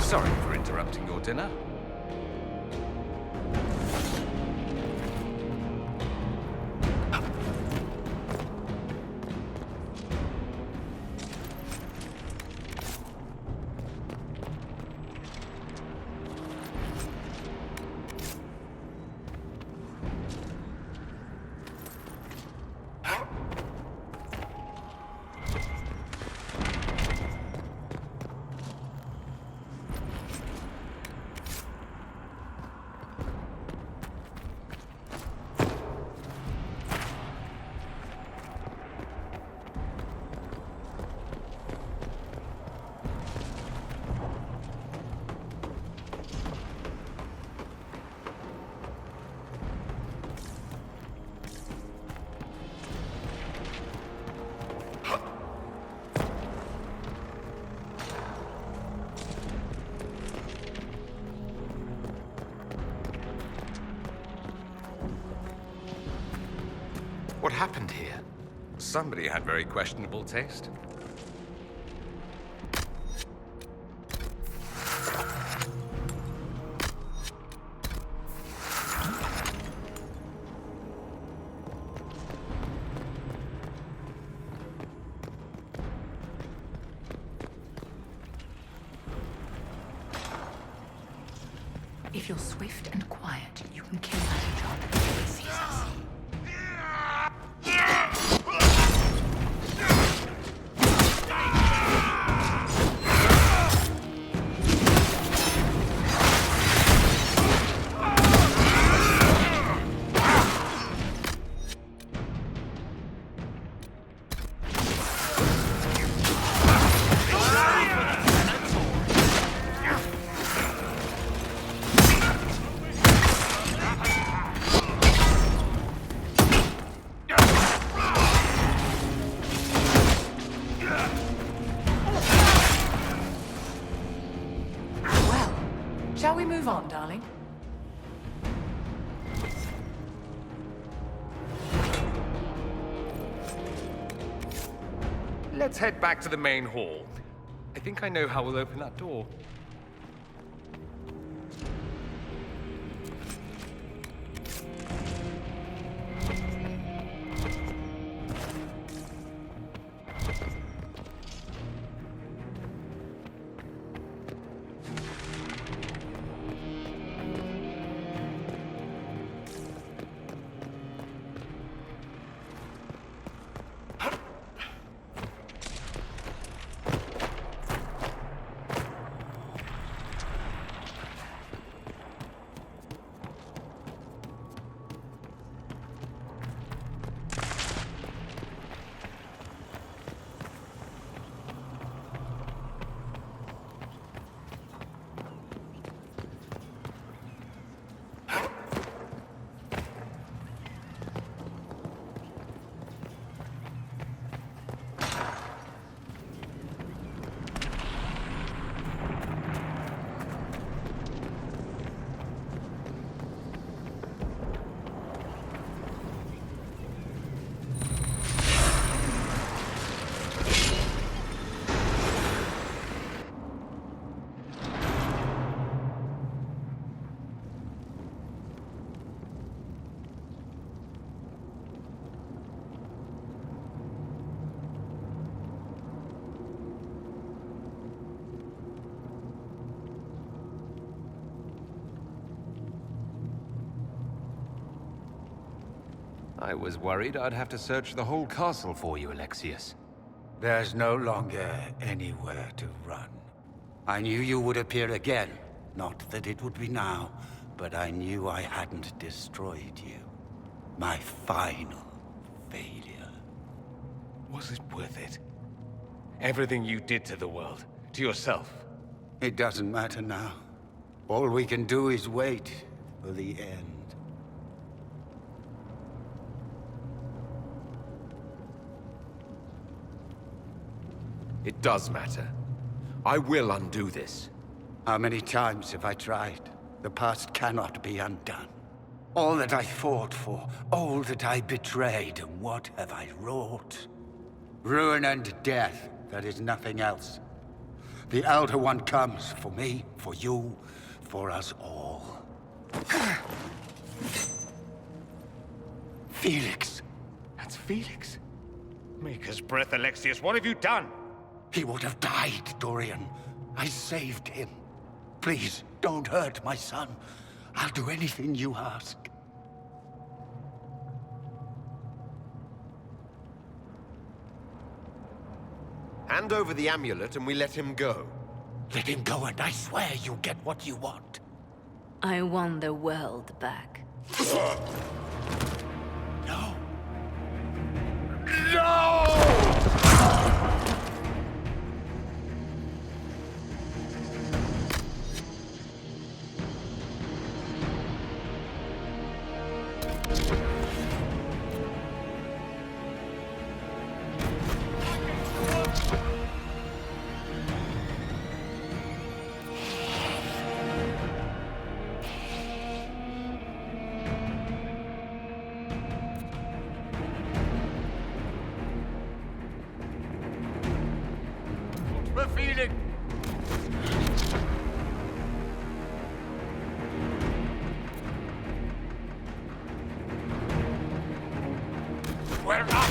Sorry for interrupting your dinner. What happened here? Somebody had very questionable taste. If you're swift and quiet, you can kill that job before it sees us. Shall we move on, darling? Let's head back to the main hall. I think I know how we'll open that door. I was worried I'd have to search the whole castle for you, Alexius. There's no longer anywhere to run. I knew you would appear again. Not that it would be now, but I knew I hadn't destroyed you. My final failure. Was it worth it? Everything you did to the world, to yourself. It doesn't matter now. All we can do is wait for the end. It does matter. I will undo this. How many times have I tried? The past cannot be undone. All that I fought for, all that I betrayed, and what have I wrought? Ruin and death, that is nothing else. The Elder One comes for me, for you, for us all. Felix. That's Felix. Maker's breath, Alexius. What have you done? He would have died, Dorian. I saved him. Please, don't hurt my son. I'll do anything you ask. Hand over the amulet and we let him go. Let him go and I swear you'll get what you want. I want the world back. No. Felix! We're up!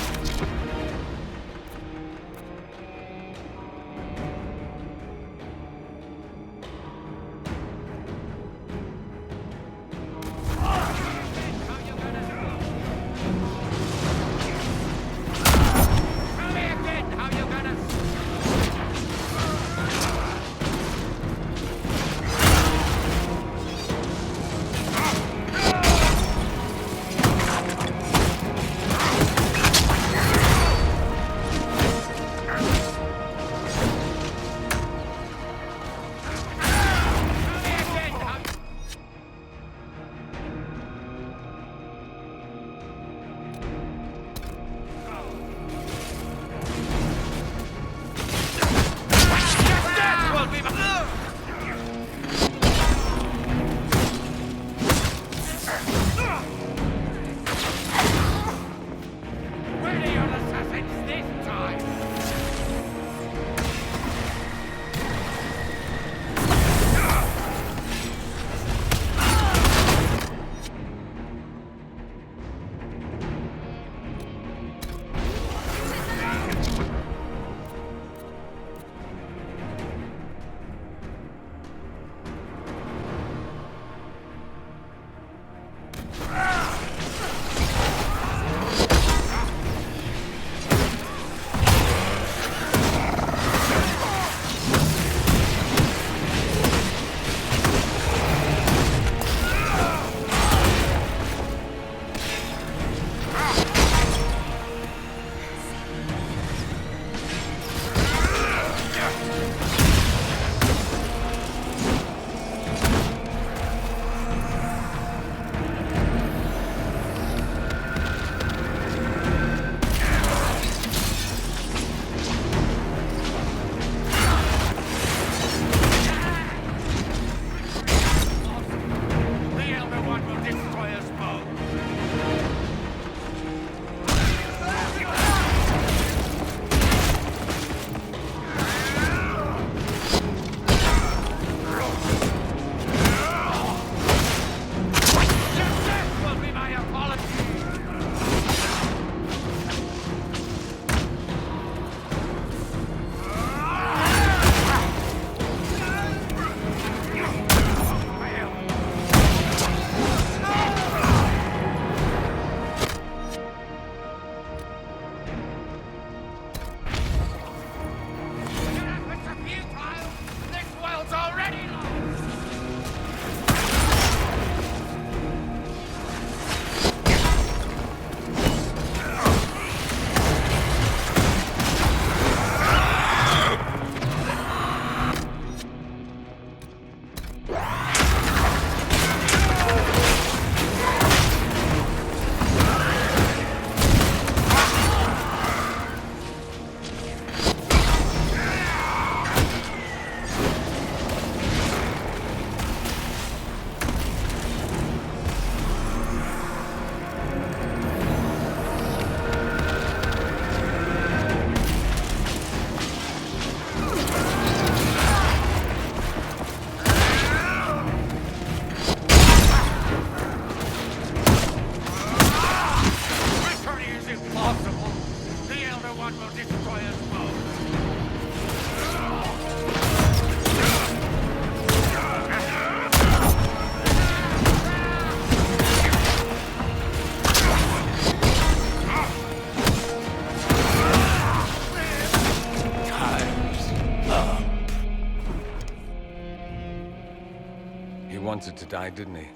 wanted to die, didn't he?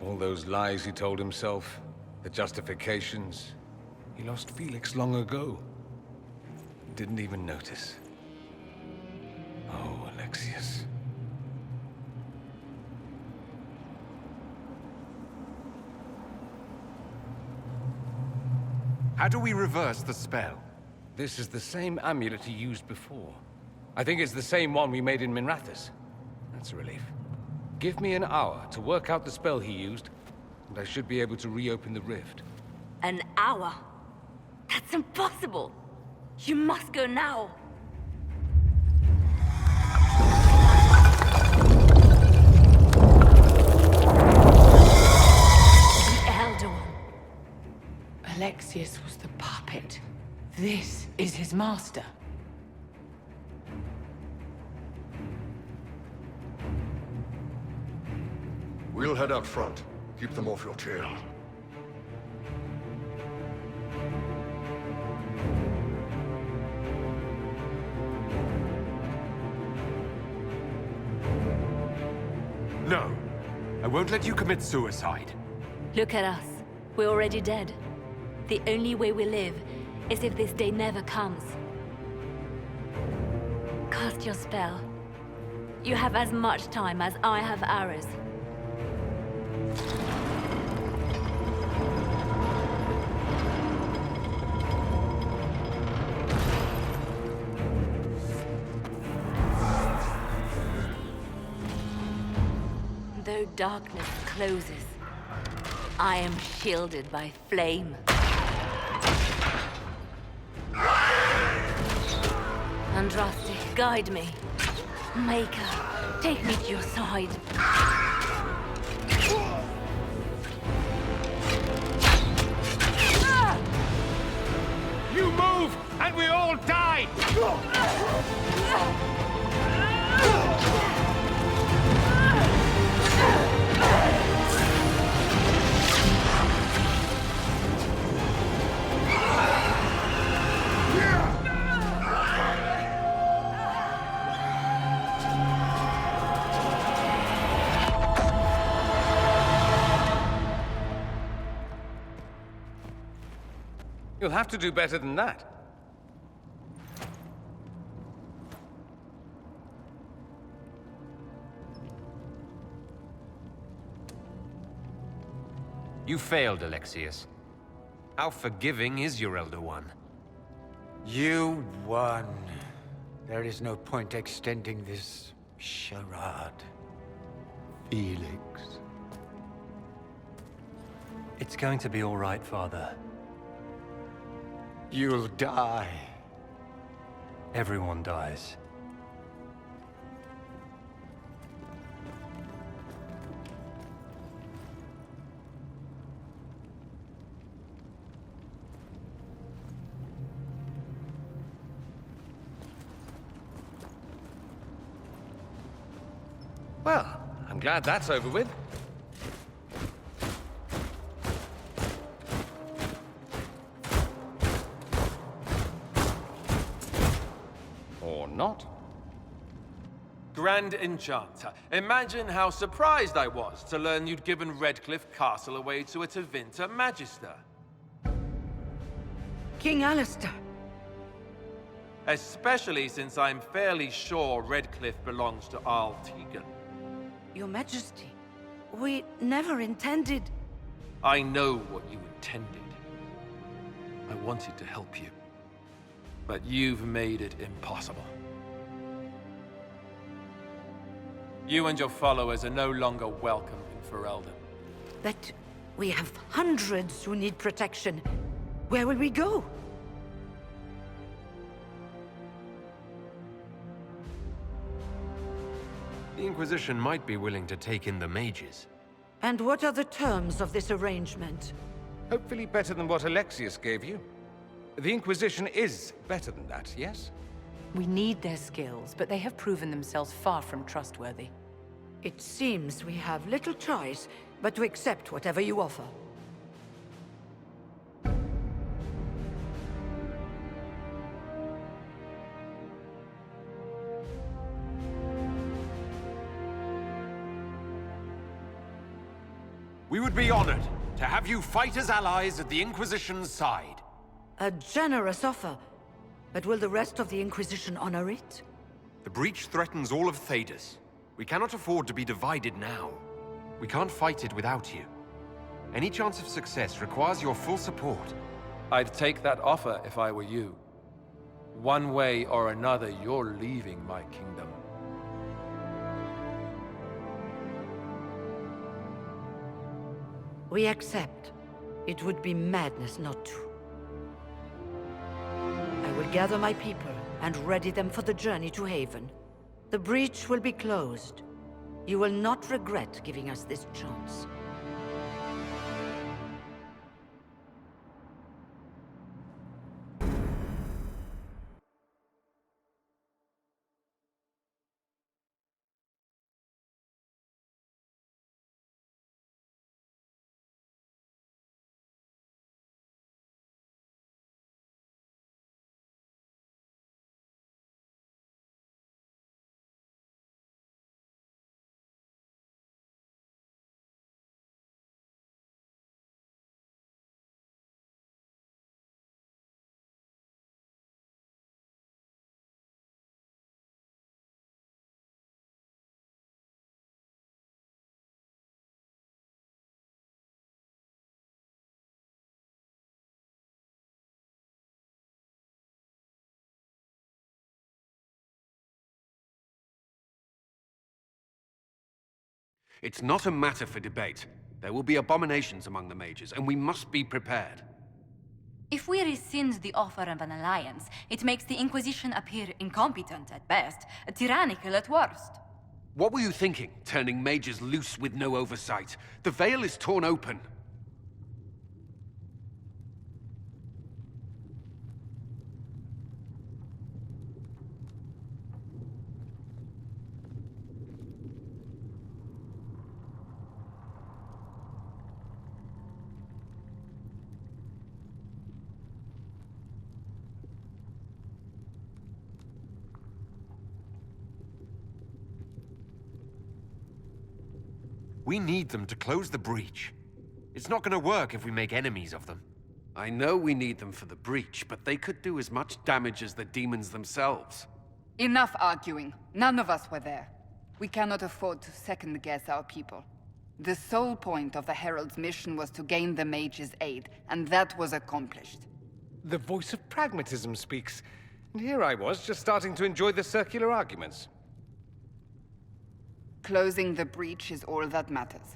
All those lies he told himself, the justifications. He lost Felix long ago. Didn't even notice. Oh, Alexius. How do we reverse the spell? This is the same amulet he used before. I think it's the same one we made in Minrathous. That's a relief. Give me an hour to work out the spell he used, and I should be able to reopen the rift. An hour? That's impossible! You must go now! The Elder One. Alexius was the puppet. This is his master. We'll head out front. Keep them off your tail. No. I won't let you commit suicide. Look at us. We're already dead. The only way we live is if this day never comes. Cast your spell. You have as much time as I have arrows. Though darkness closes, I am shielded by flame. Andraste, guide me. Maker, take me to your side. You move, and we all die! You'll have to do better than that. You failed, Alexius. How forgiving is your Elder One? You won. There is no point extending this charade. Felix. It's going to be all right, Father. You'll die. Everyone dies. Well, I'm glad that's over with. Or not. Grand Enchanter, imagine how surprised I was to learn you'd given Redcliffe Castle away to a Tevinter Magister. King Alistair. Especially since I'm fairly sure Redcliffe belongs to Arl Tegan. Your Majesty, we never intended... I know what you intended. I wanted to help you. But you've made it impossible. You and your followers are no longer welcome in Ferelden. But we have hundreds who need protection. Where will we go? The Inquisition might be willing to take in the mages. And what are the terms of this arrangement? Hopefully better than what Alexius gave you. The Inquisition is better than that, yes? We need their skills, but they have proven themselves far from trustworthy. It seems we have little choice but to accept whatever you offer. We would be honored to have you fight as allies at the Inquisition's side. A generous offer. But will the rest of the Inquisition honor it? The breach threatens all of Thedas. We cannot afford to be divided now. We can't fight it without you. Any chance of success requires your full support. I'd take that offer if I were you. One way or another, you're leaving my kingdom. We accept. It would be madness not to. I will gather my people and ready them for the journey to Haven. The breach will be closed. You will not regret giving us this chance. It's not a matter for debate. There will be abominations among the mages, and we must be prepared. If we rescind the offer of an alliance, it makes the Inquisition appear incompetent at best, tyrannical at worst. What were you thinking, turning mages loose with no oversight? The veil is torn open. We need them to close the breach. It's not gonna work if we make enemies of them. I know we need them for the breach, but they could do as much damage as the demons themselves. Enough arguing. None of us were there. We cannot afford to second-guess our people. The sole point of the Herald's mission was to gain the mage's aid, and that was accomplished. The voice of pragmatism speaks. And here I was, just starting to enjoy the circular arguments. Closing the breach is all that matters.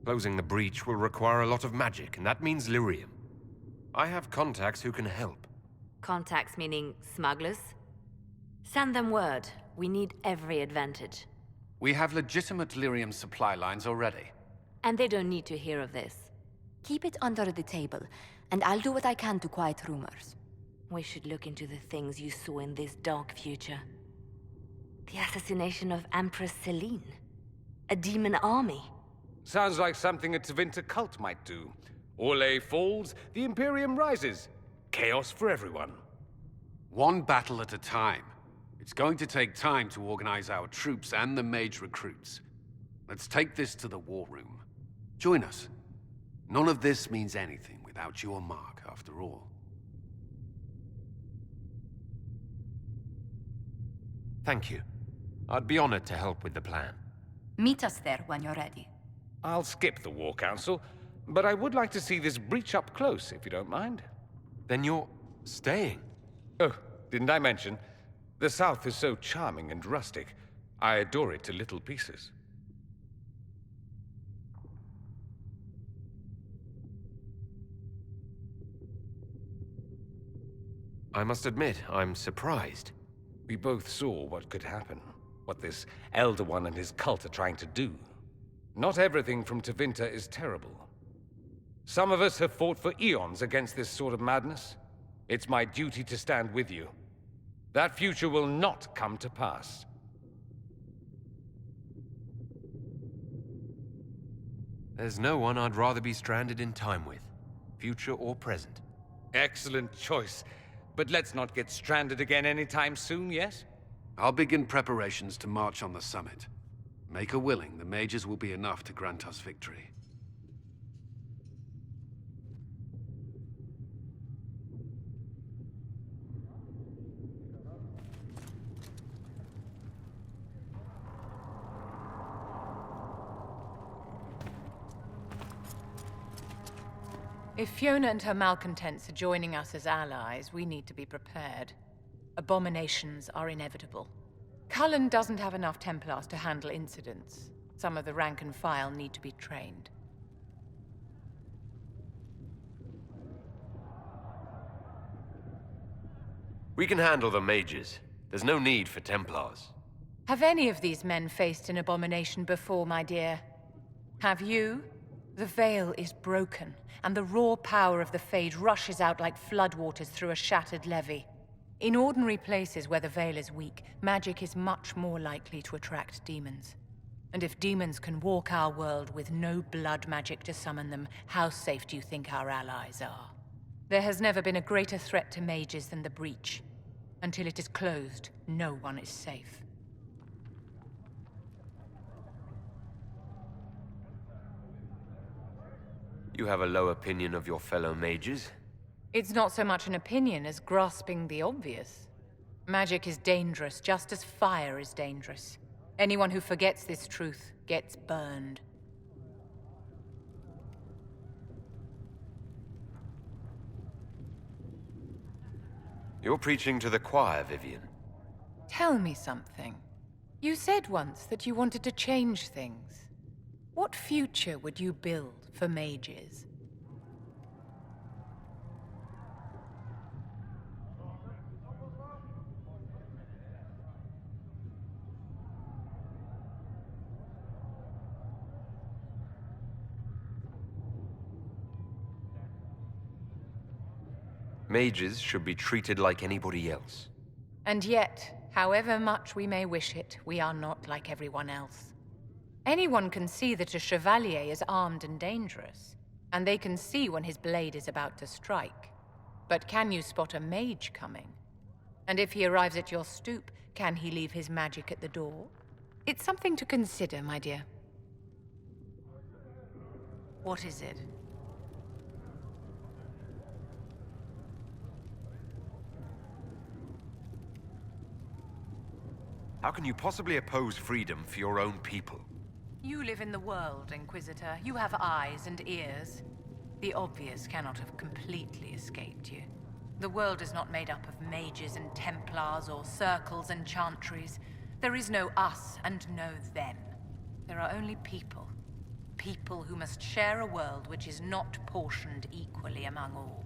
Closing the breach will require a lot of magic, and that means lyrium. I have contacts who can help. Contacts meaning smugglers? Send them word. We need every advantage. We have legitimate lyrium supply lines already. And they don't need to hear of this. Keep it under the table, and I'll do what I can to quiet rumors. We should look into the things you saw in this dark future. The assassination of Empress Celine. A demon army. Sounds like something a Tevinter cult might do. Orlais falls, the Imperium rises. Chaos for everyone. One battle at a time. It's going to take time to organize our troops and the mage recruits. Let's take this to the war room. Join us. None of this means anything without your mark, after all. Thank you. I'd be honored to help with the plan. Meet us there when you're ready. I'll skip the War Council, but I would like to see this breach up close, if you don't mind. Then you're staying? Oh, didn't I mention? The South is so charming and rustic. I adore it to little pieces. I must admit, I'm surprised. We both saw what could happen, what this Elder One and his cult are trying to do. Not everything from Tevinter is terrible. Some of us have fought for eons against this sort of madness. It's my duty to stand with you. That future will not come to pass. There's no one I'd rather be stranded in time with, future or present. Excellent choice. But let's not get stranded again anytime soon, yes? I'll begin preparations to march on the summit. Make her willing, the mages will be enough to grant us victory. If Fiona and her malcontents are joining us as allies, we need to be prepared. Abominations are inevitable. Cullen doesn't have enough Templars to handle incidents. Some of the rank and file need to be trained. We can handle the mages. There's no need for Templars. Have any of these men faced an abomination before, my dear? Have you? The veil is broken, and the raw power of the Fade rushes out like floodwaters through a shattered levee. In ordinary places where the veil is weak, magic is much more likely to attract demons. And if demons can walk our world with no blood magic to summon them, how safe do you think our allies are? There has never been a greater threat to mages than the Breach. Until it is closed, no one is safe. You have a low opinion of your fellow mages? It's not so much an opinion as grasping the obvious. Magic is dangerous, just as fire is dangerous. Anyone who forgets this truth gets burned. You're preaching to the choir, Vivian. Tell me something. You said once that you wanted to change things. What future would you build for mages? Mages should be treated like anybody else. And yet, however much we may wish it, we are not like everyone else. Anyone can see that a chevalier is armed and dangerous, and they can see when his blade is about to strike. But can you spot a mage coming? And if he arrives at your stoop, can he leave his magic at the door? It's something to consider, my dear. What is it? How can you possibly oppose freedom for your own people? You live in the world, Inquisitor. You have eyes and ears. The obvious cannot have completely escaped you. The world is not made up of mages and Templars or circles and chantries. There is no us and no them. There are only people. People who must share a world which is not portioned equally among all.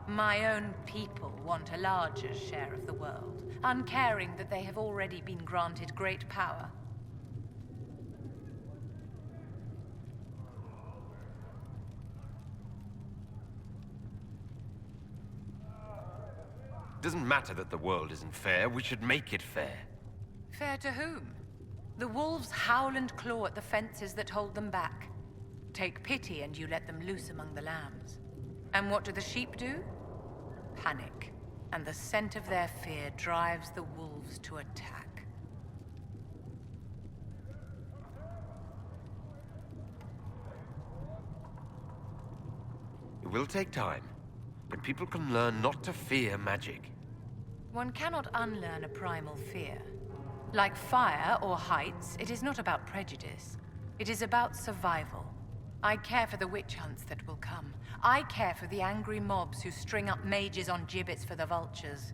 My own people want a larger share of the world, uncaring that they have already been granted great power. It doesn't matter that the world isn't fair, we should make it fair. Fair to whom? The wolves howl and claw at the fences that hold them back. Take pity and you let them loose among the lambs. And what do the sheep do? Panic. And the scent of their fear drives the wolves to attack. It will take time, and people can learn not to fear magic. One cannot unlearn a primal fear. Like fire or heights, it is not about prejudice. It is about survival. I care for the witch hunts that will come. I care for the angry mobs who string up mages on gibbets for the vultures.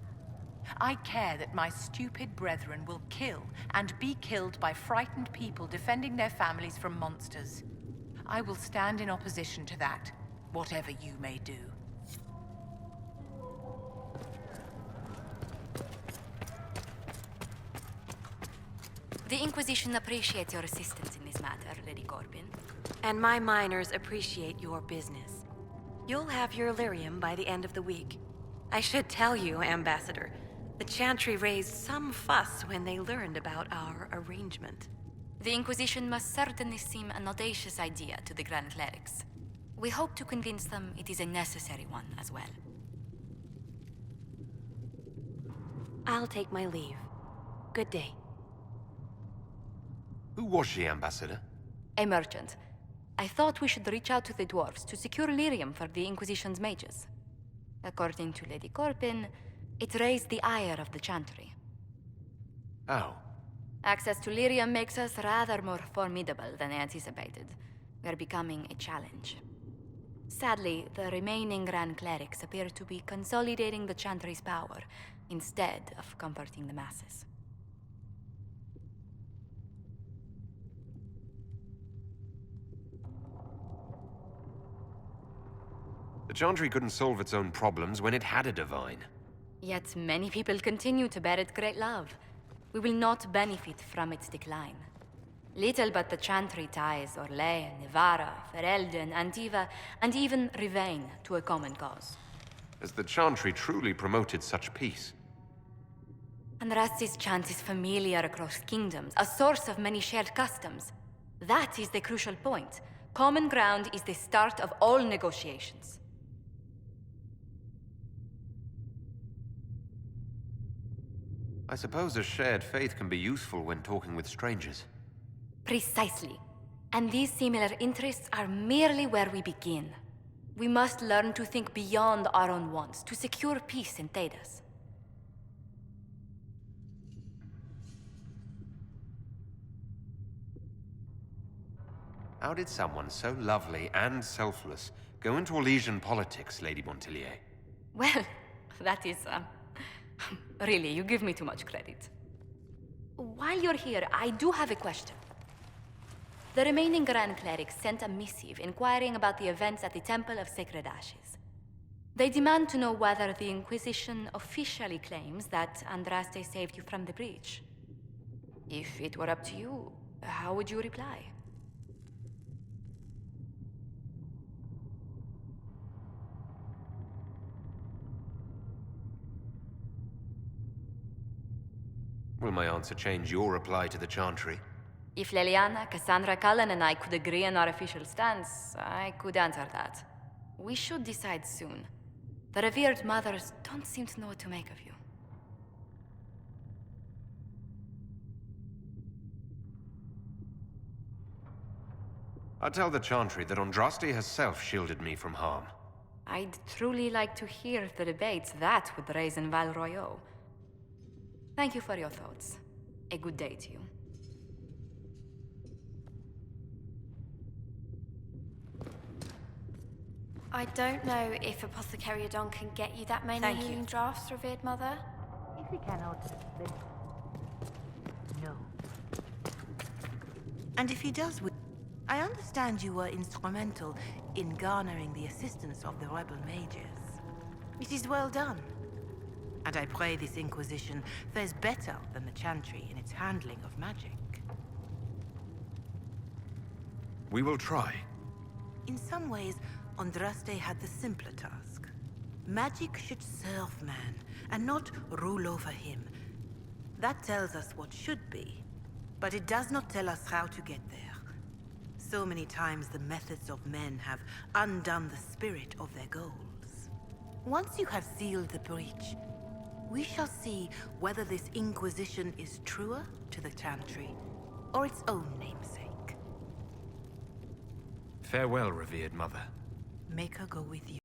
I care that my stupid brethren will kill and be killed by frightened people defending their families from monsters. I will stand in opposition to that, whatever you may do. The Inquisition appreciates your assistance in this matter, Lady Corbin. And my miners appreciate your business. You'll have your lyrium by the end of the week. I should tell you, Ambassador, the Chantry raised some fuss when they learned about our arrangement. The Inquisition must certainly seem an audacious idea to the Grand Clerics. We hope to convince them it is a necessary one as well. I'll take my leave. Good day. Who was she, Ambassador? A merchant. I thought we should reach out to the dwarves to secure lyrium for the Inquisition's mages. According to Lady Corpin, it raised the ire of the Chantry. Oh. Access to lyrium makes us rather more formidable than anticipated. We're becoming a challenge. Sadly, the remaining Grand Clerics appear to be consolidating the Chantry's power, instead of comforting the masses. The Chantry couldn't solve its own problems when it had a divine. Yet many people continue to bear it great love. We will not benefit from its decline. Little but the Chantry ties Orlais, Nevarra, Ferelden, Antiva, and even Rivain to a common cause. Has the Chantry truly promoted such peace? Andras's chant is familiar across kingdoms, a source of many shared customs. That is the crucial point. Common ground is the start of all negotiations. I suppose a shared faith can be useful when talking with strangers. Precisely. And these similar interests are merely where we begin. We must learn to think beyond our own wants, to secure peace in Thedas. How did someone so lovely and selfless go into Orlesian politics, Lady Montillier? Well, that is, really, you give me too much credit. While you're here, I do have a question. The remaining Grand Clerics sent a missive inquiring about the events at the Temple of Sacred Ashes. They demand to know whether the Inquisition officially claims that Andraste saved you from the breach. If it were up to you, how would you reply? Will my answer change your reply to the Chantry? If Leliana, Cassandra Cullen, and I could agree on our official stance, I could answer that. We should decide soon. The revered mothers don't seem to know what to make of you. I'll tell the Chantry that Andraste herself shielded me from harm. I'd truly like to hear the debates that would raise in Val Royeaux. Thank you for your thoughts. A good day to you. I don't know if Apothecary Adon can get you that many healing drafts, revered mother. If he cannot, then no. And if he does, I understand you were instrumental in garnering the assistance of the rebel mages. It is well done. And I pray this Inquisition fares better than the Chantry in its handling of magic. We will try. In some ways, Andraste had the simpler task. Magic should serve man, and not rule over him. That tells us what should be, but it does not tell us how to get there. So many times the methods of men have undone the spirit of their goals. Once you have sealed the breach, we shall see whether this Inquisition is truer to the Chantry, or its own namesake. Farewell, revered mother. Make her go with you.